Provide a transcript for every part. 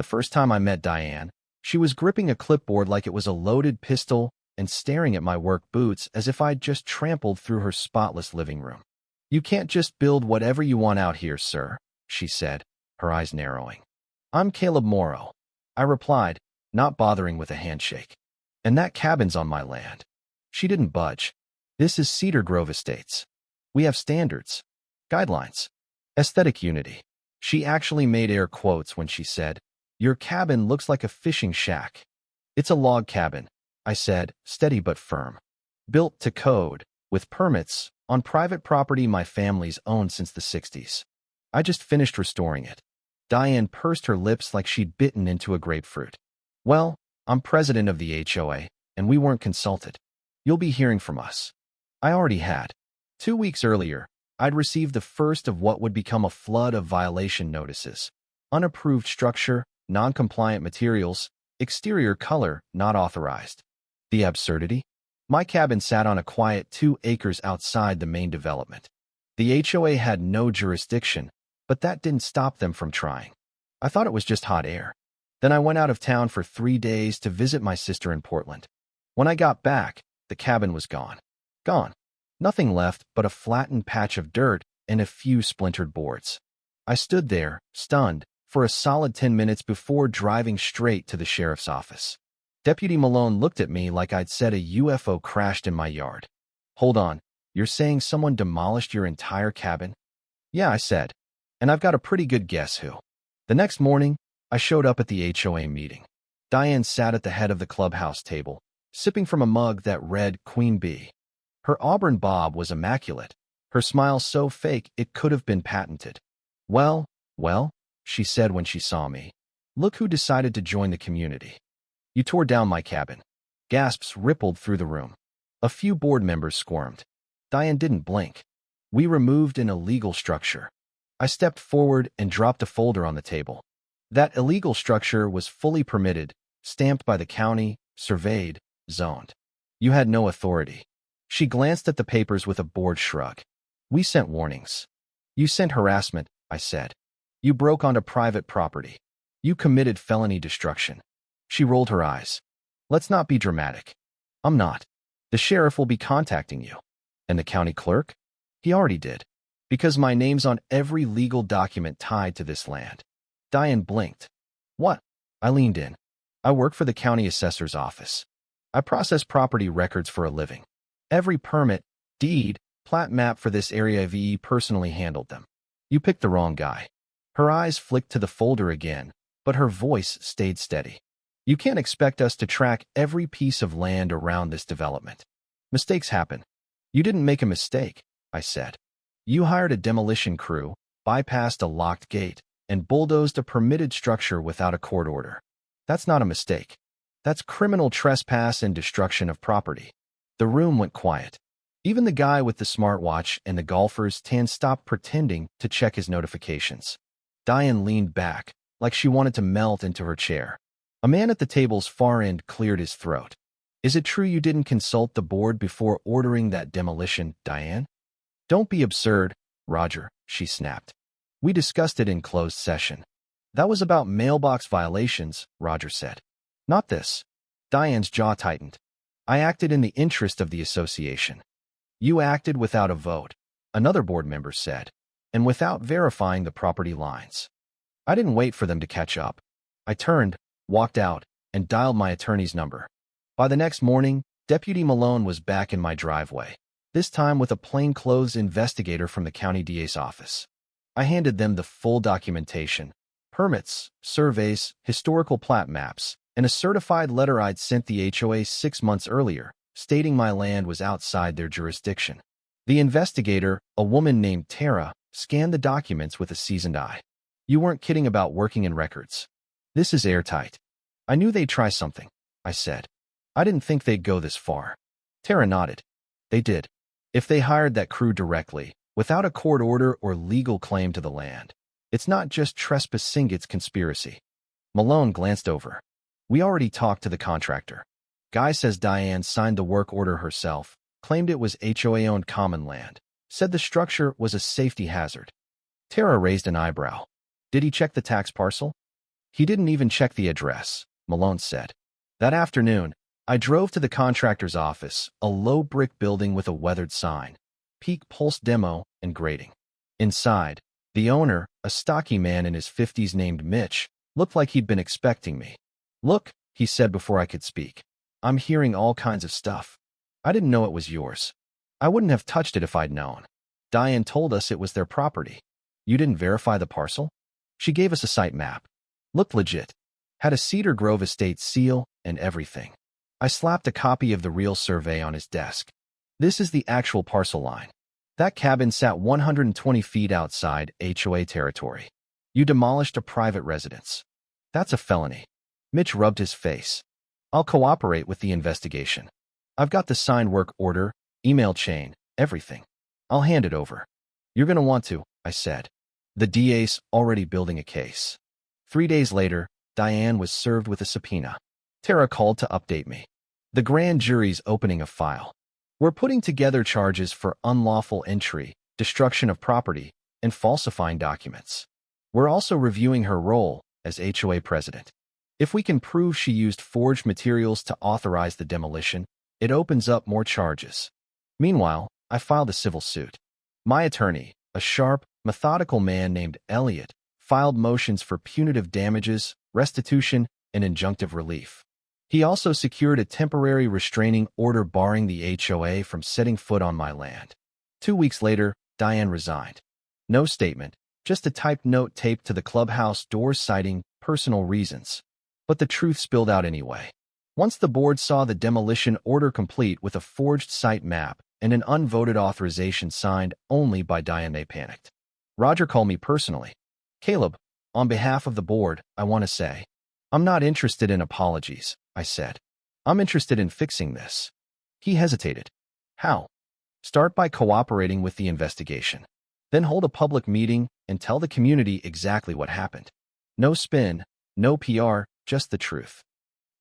The first time I met Diane, she was gripping a clipboard like it was a loaded pistol and staring at my work boots as if I'd just trampled through her spotless living room. "You can't just build whatever you want out here, sir," she said, her eyes narrowing. "I'm Caleb Morrow," I replied, not bothering with a handshake. "And that cabin's on my land." She didn't budge. "This is Cedar Grove Estates. We have standards, guidelines, aesthetic unity." She actually made air quotes when she said, "Your cabin looks like a fishing shack." "It's a log cabin," I said, steady but firm. "Built to code, with permits, on private property my family's owned since the 60s. I just finished restoring it." Diane pursed her lips like she'd bitten into a grapefruit. "Well, I'm president of the HOA, and we weren't consulted. You'll be hearing from us." I already had. 2 weeks earlier, I'd received the first of what would become a flood of violation notices. Unapproved structure, non-compliant materials, exterior color not authorized. The absurdity? My cabin sat on a quiet 2 acres outside the main development. The HOA had no jurisdiction, but that didn't stop them from trying. I thought it was just hot air. Then I went out of town for 3 days to visit my sister in Portland. When I got back, the cabin was gone. Gone. Nothing left but a flattened patch of dirt and a few splintered boards. I stood there, stunned, for a solid 10 minutes before driving straight to the sheriff's office. Deputy Malone looked at me like I'd said a UFO crashed in my yard. "Hold on, you're saying someone demolished your entire cabin?" "Yeah," I said, "and I've got a pretty good guess who." The next morning, I showed up at the HOA meeting. Diane sat at the head of the clubhouse table, sipping from a mug that read Queen Bee. Her auburn bob was immaculate, her smile so fake it could have been patented. Well, she said when she saw me. "Look who decided to join the community. You tore down my cabin." Gasps rippled through the room. A few board members squirmed. Diane didn't blink. "We removed an illegal structure." I stepped forward and dropped a folder on the table. That illegal structure was fully permitted, stamped by the county, surveyed, zoned. "You had no authority." She glanced at the papers with a bored shrug. "We sent warnings." "You sent harassment," I said. "You broke onto private property. You committed felony destruction." She rolled her eyes. "Let's not be dramatic." "I'm not. The sheriff will be contacting you." "And the county clerk?" "He already did. Because my name's on every legal document tied to this land." Diane blinked. "What?" I leaned in. "I work for the county assessor's office. I process property records for a living. Every permit, deed, plat map for this area VE personally handled them." "You picked the wrong guy." Her eyes flicked to the folder again, but her voice stayed steady. "You can't expect us to track every piece of land around this development. Mistakes happen." "You didn't make a mistake," I said. "You hired a demolition crew, bypassed a locked gate, and bulldozed a permitted structure without a court order. That's not a mistake. That's criminal trespass and destruction of property." The room went quiet. Even the guy with the smartwatch and the golfer's tan stopped pretending to check his notifications. Diane leaned back, like she wanted to melt into her chair. A man at the table's far end cleared his throat. "Is it true you didn't consult the board before ordering that demolition, Diane?" "Don't be absurd, Roger," she snapped. "We discussed it in closed session." "That was about mailbox violations," Roger said. "Not this." Diane's jaw tightened. "I acted in the interest of the association." "You acted without a vote," another board member said, "and without verifying the property lines." I didn't wait for them to catch up. I turned, walked out, and dialed my attorney's number. By the next morning, Deputy Malone was back in my driveway, this time with a plainclothes investigator from the county DA's office. I handed them the full documentation: permits, surveys, historical plat maps, and a certified letter I'd sent the HOA 6 months earlier, stating my land was outside their jurisdiction. The investigator, a woman named Tara, scanned the documents with a seasoned eye. "You weren't kidding about working in records. This is airtight." "I knew they'd try something," I said. "I didn't think they'd go this far." Tara nodded. "They did. If they hired that crew directly, without a court order or legal claim to the land, it's not just trespassing, it's conspiracy." Malone glanced over. "We already talked to the contractor. Guy says Diane signed the work order herself, claimed it was HOA-owned common land, said the structure was a safety hazard." Tara raised an eyebrow. "Did he check the tax parcel?" He didn't even check the address, Malone said. That afternoon, I drove to the contractor's office, a low brick building with a weathered sign, Peak Pulse Demo and Grading. Inside, the owner, a stocky man in his 50s named Mitch, looked like he'd been expecting me. Look, he said before I could speak. I'm hearing all kinds of stuff. I didn't know it was yours. I wouldn't have touched it if I'd known. Diane told us it was their property. You didn't verify the parcel? She gave us a site map. Looked legit. Had a Cedar Grove estate seal and everything. I slapped a copy of the real survey on his desk. This is the actual parcel line. That cabin sat 120 feet outside HOA territory. You demolished a private residence. That's a felony. Mitch rubbed his face. I'll cooperate with the investigation. I've got the signed work order, email chain, everything. I'll hand it over. You're going to want to, I said. The DA's already building a case. 3 days later, Diane was served with a subpoena. Tara called to update me. The grand jury's opening a file. We're putting together charges for unlawful entry, destruction of property, and falsifying documents. We're also reviewing her role as HOA president. If we can prove she used forged materials to authorize the demolition, it opens up more charges. Meanwhile, I filed a civil suit. My attorney, a sharp, methodical man named Elliot, filed motions for punitive damages, restitution, and injunctive relief. He also secured a temporary restraining order barring the HOA from setting foot on my land. 2 weeks later, Diane resigned. No statement, just a typed note taped to the clubhouse door citing personal reasons. But the truth spilled out anyway. Once the board saw the demolition order complete with a forged site map and an unvoted authorization signed only by Diane, they panicked. Roger called me personally. Caleb, on behalf of the board, I want to say, I'm not interested in apologies, I said. I'm interested in fixing this. He hesitated. How? Start by cooperating with the investigation. Then hold a public meeting and tell the community exactly what happened. No spin, no PR, just the truth.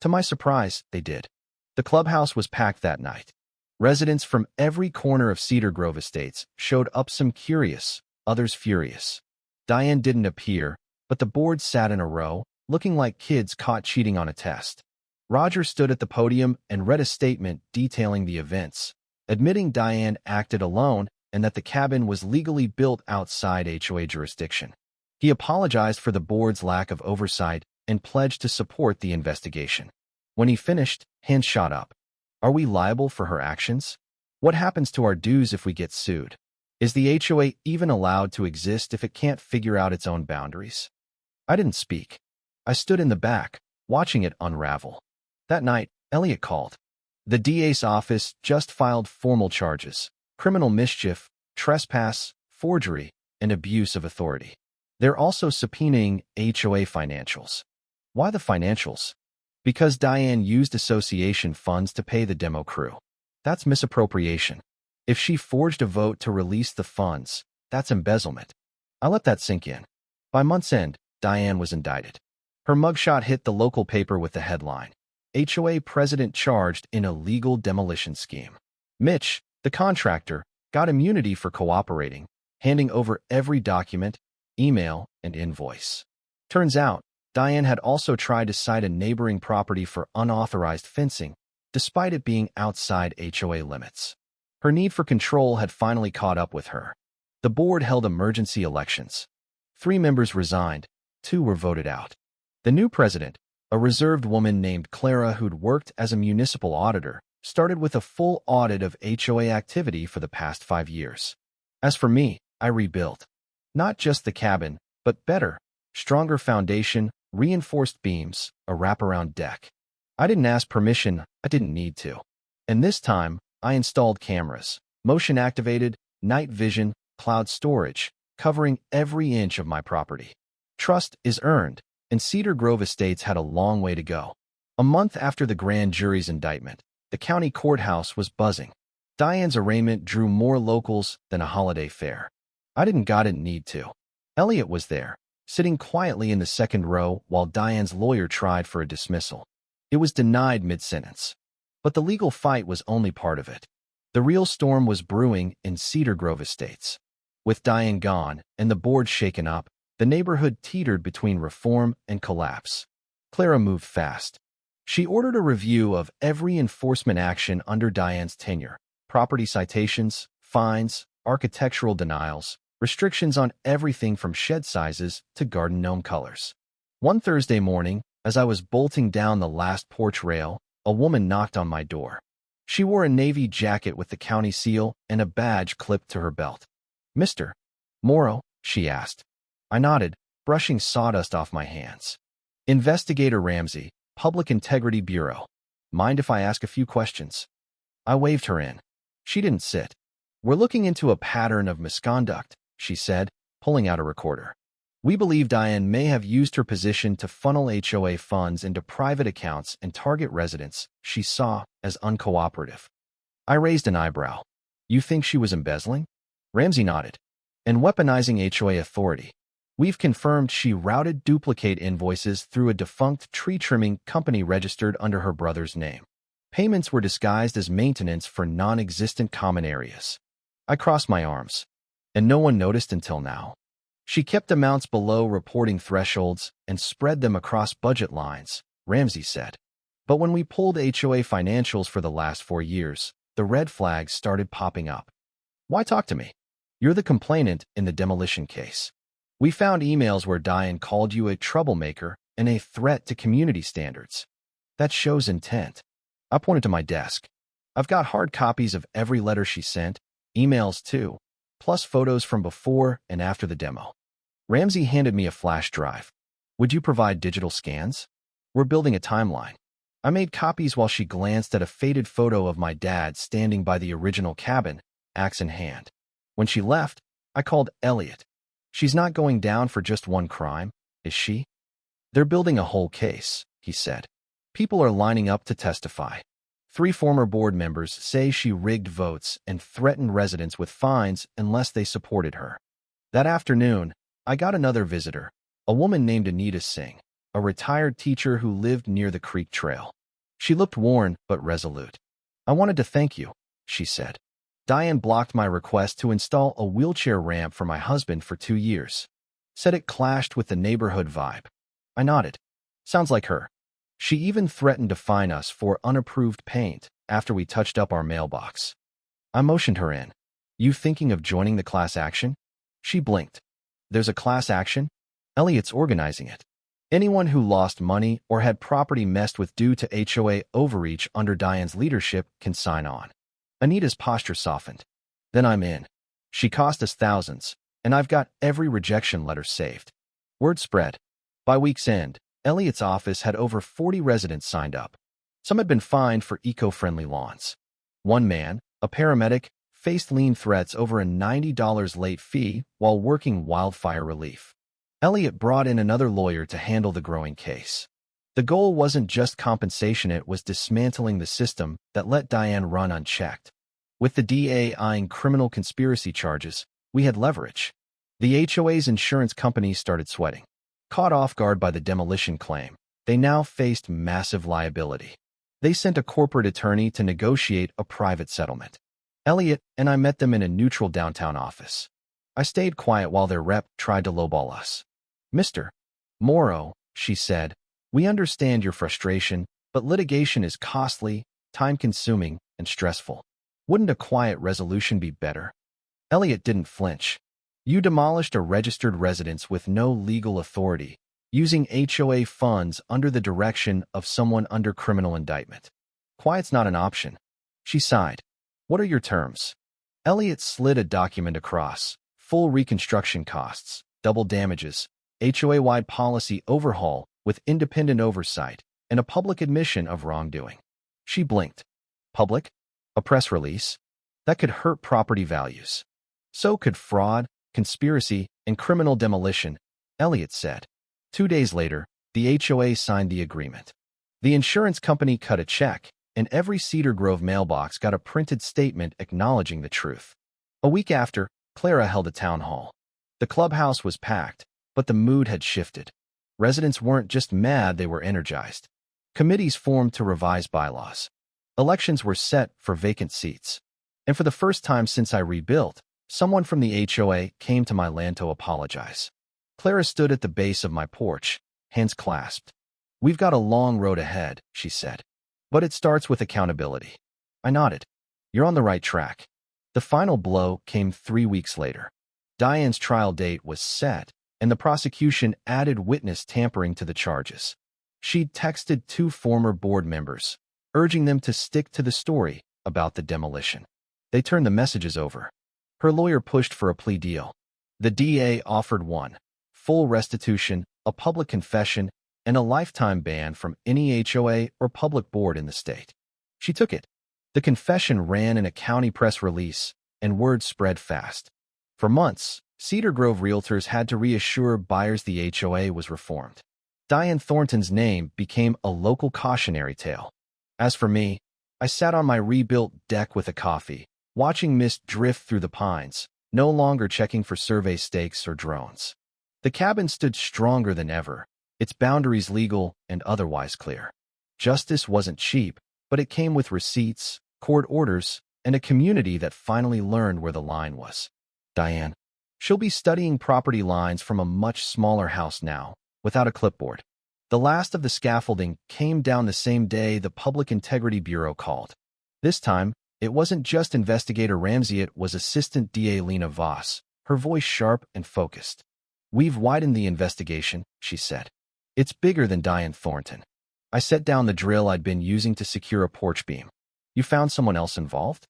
To my surprise, they did. The clubhouse was packed that night. Residents from every corner of Cedar Grove Estates showed up, some curious, others furious. Diane didn't appear, but the board sat in a row, looking like kids caught cheating on a test. Roger stood at the podium and read a statement detailing the events, admitting Diane acted alone and that the cabin was legally built outside HOA jurisdiction. He apologized for the board's lack of oversight and pledged to support the investigation. When he finished, hands shot up. Are we liable for her actions? What happens to our dues if we get sued? Is the HOA even allowed to exist if it can't figure out its own boundaries? I didn't speak. I stood in the back, watching it unravel. That night, Elliot called. The DA's office just filed formal charges: criminal mischief, trespass, forgery, and abuse of authority. They're also subpoenaing HOA financials. Why the financials? Because Diane used association funds to pay the demo crew. That's misappropriation. If she forged a vote to release the funds, that's embezzlement. I let that sink in. By month's end, Diane was indicted. Her mugshot hit the local paper with the headline, HOA president charged in illegal demolition scheme. Mitch, the contractor, got immunity for cooperating, handing over every document, email, and invoice. Turns out, Diane had also tried to cite a neighboring property for unauthorized fencing, despite it being outside HOA limits. Her need for control had finally caught up with her. The board held emergency elections. 3 members resigned, 2 were voted out. The new president, a reserved woman named Clara who'd worked as a municipal auditor, started with a full audit of HOA activity for the past 5 years. As for me, I rebuilt. Not just the cabin, but better, stronger foundation, reinforced beams, a wraparound deck. I didn't ask permission, I didn't need to. And this time, I installed cameras, motion-activated, night vision, cloud storage, covering every inch of my property. Trust is earned, and Cedar Grove Estates had a long way to go. A month after the grand jury's indictment, the county courthouse was buzzing. Diane's arraignment drew more locals than a holiday fair. I didn't need to. Elliot was there, sitting quietly in the second row while Diane's lawyer tried for a dismissal. It was denied mid-sentence. But the legal fight was only part of it. The real storm was brewing in Cedar Grove Estates. With Diane gone and the board shaken up, The neighborhood teetered between reform and collapse. Clara moved fast. She ordered a review of every enforcement action under Diane's tenure: property citations, fines, architectural denials, restrictions on everything from shed sizes to garden gnome colors. One Thursday morning, as I was bolting down the last porch rail, a woman knocked on my door. She wore a navy jacket with the county seal and a badge clipped to her belt. "Mr. Morrow?" she asked. I nodded, brushing sawdust off my hands. "Investigator Ramsey, Public Integrity Bureau. Mind if I ask a few questions?" I waved her in. She didn't sit. "We're looking into a pattern of misconduct," she said, pulling out a recorder. "We believe Diane may have used her position to funnel HOA funds into private accounts and target residents she saw as uncooperative." I raised an eyebrow. "You think she was embezzling?" Ramsey nodded. "And weaponizing HOA authority. We've confirmed she routed duplicate invoices through a defunct tree-trimming company registered under her brother's name. Payments were disguised as maintenance for non-existent common areas." I crossed my arms. "And no one noticed until now?" "She kept amounts below reporting thresholds and spread them across budget lines," Ramsey said. "But when we pulled HOA financials for the last 4 years, the red flags started popping up." "Why talk to me? You're the complainant in the demolition case. We found emails where Diane called you a troublemaker and a threat to community standards. That shows intent." I pointed to my desk. "I've got hard copies of every letter she sent, emails too, plus photos from before and after the demo." Ramsey handed me a flash drive. "Would you provide digital scans? We're building a timeline." I made copies while she glanced at a faded photo of my dad standing by the original cabin, axe in hand. When she left, I called Elliot. "She's not going down for just one crime, is she?" "They're building a whole case," he said. "People are lining up to testify. 3 former board members say she rigged votes and threatened residents with fines unless they supported her." That afternoon, I got another visitor, a woman named Anita Singh, a retired teacher who lived near the creek trail. She looked worn but resolute. "I wanted to thank you," she said. "Diane blocked my request to install a wheelchair ramp for my husband for 2 years. Said it clashed with the neighborhood vibe." I nodded. "Sounds like her. She even threatened to fine us for unapproved paint after we touched up our mailbox." I motioned her in. "You thinking of joining the class action?" She blinked. "There's a class action? Elliot's organizing it. Anyone who lost money or had property messed with due to HOA overreach under Diane's leadership can sign on." Anita's posture softened. "Then I'm in. She cost us thousands, and I've got every rejection letter saved." Word spread. By week's end, Elliot's office had over 40 residents signed up. Some had been fined for eco-friendly lawns. One man, a paramedic, faced lien threats over a $90 late fee while working wildfire relief. Elliot brought in another lawyer to handle the growing case. The goal wasn't just compensation, it was dismantling the system that let Diane run unchecked. With the DA eyeing criminal conspiracy charges, we had leverage. The HOA's insurance companies started sweating. Caught off guard by the demolition claim, they now faced massive liability. They sent a corporate attorney to negotiate a private settlement. Elliot and I met them in a neutral downtown office. I stayed quiet while their rep tried to lowball us. "Mr. Morrow," she said, "we understand your frustration, but litigation is costly, time-consuming, and stressful. Wouldn't a quiet resolution be better?" Elliot didn't flinch. "You demolished a registered residence with no legal authority, using HOA funds under the direction of someone under criminal indictment. Quiet's not an option." She sighed. "What are your terms?" Elliot slid a document across: full reconstruction costs, double damages, HOA-wide policy overhaul with independent oversight, and a public admission of wrongdoing. She blinked. "Public? A press release? That could hurt property values." "So could fraud, conspiracy, and criminal demolition," Elliot said. 2 days later, the HOA signed the agreement. The insurance company cut a check, and every Cedar Grove mailbox got a printed statement acknowledging the truth. A week after, Clara held a town hall. The clubhouse was packed, but the mood had shifted. Residents weren't just mad, they were energized. Committees formed to revise bylaws. Elections were set for vacant seats. And for the first time since I rebuilt, someone from the HOA came to my land to apologize. Clara stood at the base of my porch, hands clasped. "We've got a long road ahead," she said. "But it starts with accountability." I nodded. "You're on the right track." The final blow came 3 weeks later. Diane's trial date was set, and the prosecution added witness tampering to the charges. She'd texted 2 former board members, urging them to stick to the story about the demolition. They turned the messages over. Her lawyer pushed for a plea deal. The DA offered one: full restitution, a public confession, and a lifetime ban from any HOA or public board in the state. She took it. The confession ran in a county press release, and word spread fast. For months, Cedar Grove realtors had to reassure buyers the HOA was reformed. Diane Thornton's name became a local cautionary tale. As for me, I sat on my rebuilt deck with a coffee, watching mist drift through the pines, no longer checking for survey stakes or drones. The cabin stood stronger than ever, its boundaries legal and otherwise clear. Justice wasn't cheap, but it came with receipts, court orders, and a community that finally learned where the line was. Diane. She'll be studying property lines from a much smaller house now, without a clipboard. The last of the scaffolding came down the same day the Public Integrity Bureau called. This time, it wasn't just investigator Ramsey, it was Assistant DA Lena Voss, her voice sharp and focused. "We've widened the investigation," she said. "It's bigger than Diane Thornton." I set down the drill I'd been using to secure a porch beam. "You found someone else involved?"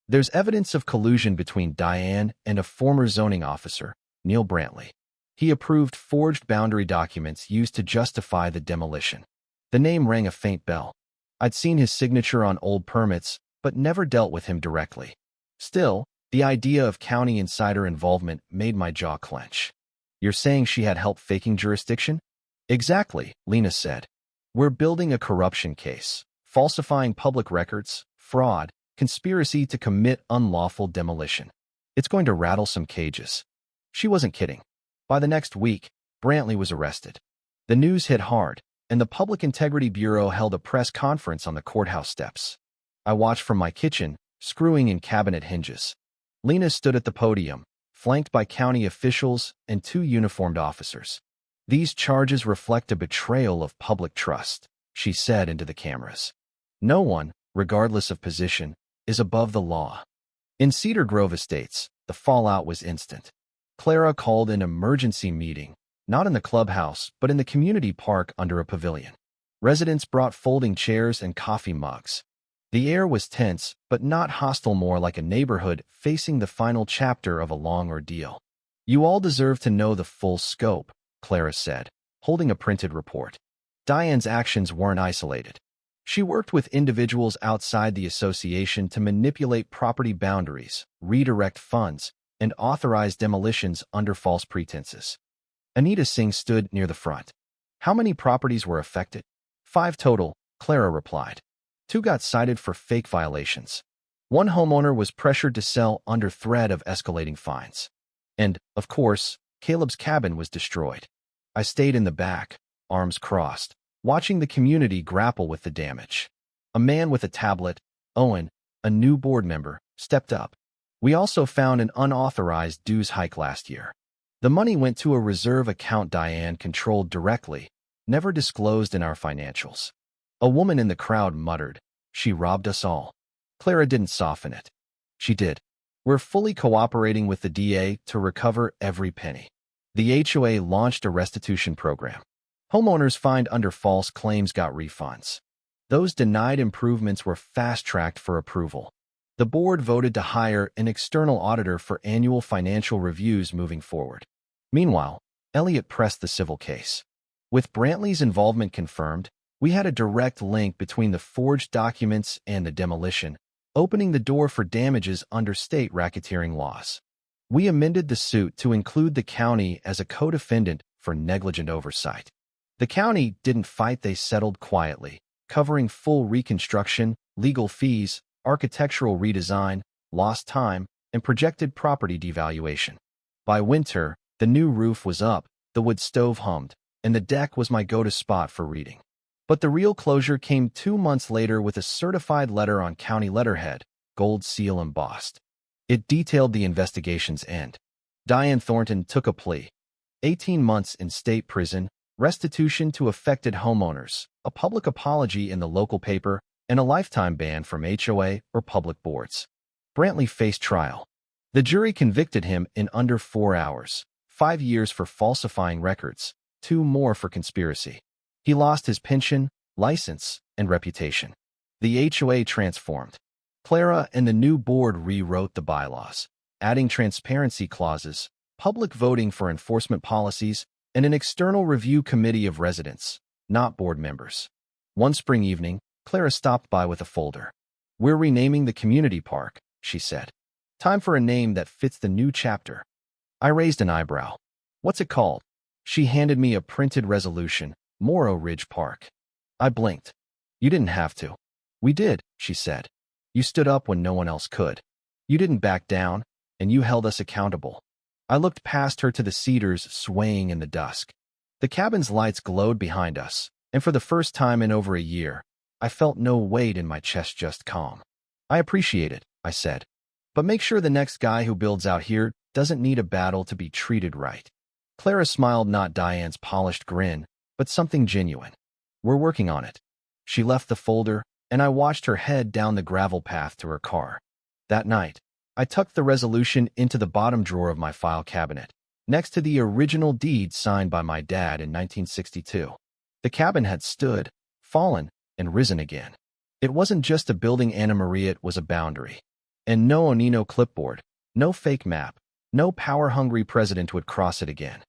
"There's evidence of collusion between Diane and a former zoning officer, Neil Brantley. He approved forged boundary documents used to justify the demolition." The name rang a faint bell. I'd seen his signature on old permits, but never dealt with him directly. Still, the idea of county insider involvement made my jaw clench. "You're saying she had help faking jurisdiction?" "Exactly," Lena said. "We're building a corruption case, falsifying public records, fraud, conspiracy to commit unlawful demolition. It's going to rattle some cages." She wasn't kidding. By the next week, Brantley was arrested. The news hit hard, and the Public Integrity Bureau held a press conference on the courthouse steps. I watched from my kitchen, screwing in cabinet hinges. Lena stood at the podium, flanked by county officials and 2 uniformed officers. "These charges reflect a betrayal of public trust," she said into the cameras. "No one, regardless of position, is above the law." In Cedar Grove Estates, the fallout was instant. Clara called an emergency meeting, not in the clubhouse, but in the community park under a pavilion. Residents brought folding chairs and coffee mugs. The air was tense, but not hostile, more like a neighborhood facing the final chapter of a long ordeal. "You all deserve to know the full scope," Clara said, holding a printed report. Diane's actions weren't isolated. She worked with individuals outside the association to manipulate property boundaries, redirect funds, and authorize demolitions under false pretenses. Anita Singh stood near the front. "How many properties were affected?" "5 total," Clara replied. 2 got cited for fake violations. 1 homeowner was pressured to sell under threat of escalating fines. And, of course, Caleb's cabin was destroyed. I stayed in the back, arms crossed, watching the community grapple with the damage. A man with a tablet, Owen, a new board member, stepped up. "We also found an unauthorized dues hike last year. The money went to a reserve account Diane controlled directly, never disclosed in our financials." A woman in the crowd muttered, "She robbed us all." Clara didn't soften it. She did. "We're fully cooperating with the DA to recover every penny." The HOA launched a restitution program. Homeowners fined under false claims got refunds. Those denied improvements were fast-tracked for approval. The board voted to hire an external auditor for annual financial reviews moving forward. Meanwhile, Elliot pressed the civil case. With Brantley's involvement confirmed, we had a direct link between the forged documents and the demolition, opening the door for damages under state racketeering laws. We amended the suit to include the county as a co-defendant for negligent oversight. The county didn't fight, they settled quietly, covering full reconstruction, legal fees, architectural redesign, lost time, and projected property devaluation. By winter, the new roof was up, the wood stove hummed, and the deck was my go-to spot for reading. But the real closure came 2 months later with a certified letter on county letterhead, gold seal embossed. It detailed the investigation's end. Diane Thornton took a plea. 18 months in state prison, restitution to affected homeowners, a public apology in the local paper, and a lifetime ban from HOA or public boards. Brantley faced trial. The jury convicted him in under 4 hours, 5 years for falsifying records, 2 more for conspiracy. He lost his pension, license, and reputation. The HOA transformed. Clara and the new board rewrote the bylaws, adding transparency clauses, public voting for enforcement policies, and an external review committee of residents, not board members. One spring evening, Clara stopped by with a folder. "We're renaming the community park," she said. "Time for a name that fits the new chapter." I raised an eyebrow. "What's it called?" She handed me a printed resolution, Morrow Ridge Park. I blinked. "You didn't have to." "We did," she said. "You stood up when no one else could. You didn't back down, and you held us accountable." I looked past her to the cedars swaying in the dusk. The cabin's lights glowed behind us, and for the first time in over a year, I felt no weight in my chest, just calm. "I appreciate it," I said. "But make sure the next guy who builds out here doesn't need a battle to be treated right." Clara smiled, not Diane's polished grin, but something genuine. "We're working on it." She left the folder, and I watched her head down the gravel path to her car. That night, I tucked the resolution into the bottom drawer of my file cabinet, next to the original deed signed by my dad in 1962. The cabin had stood, fallen, and risen again. It wasn't just a building, Anna Maria, it was a boundary. And no Onino clipboard, no fake map, no power-hungry president would cross it again.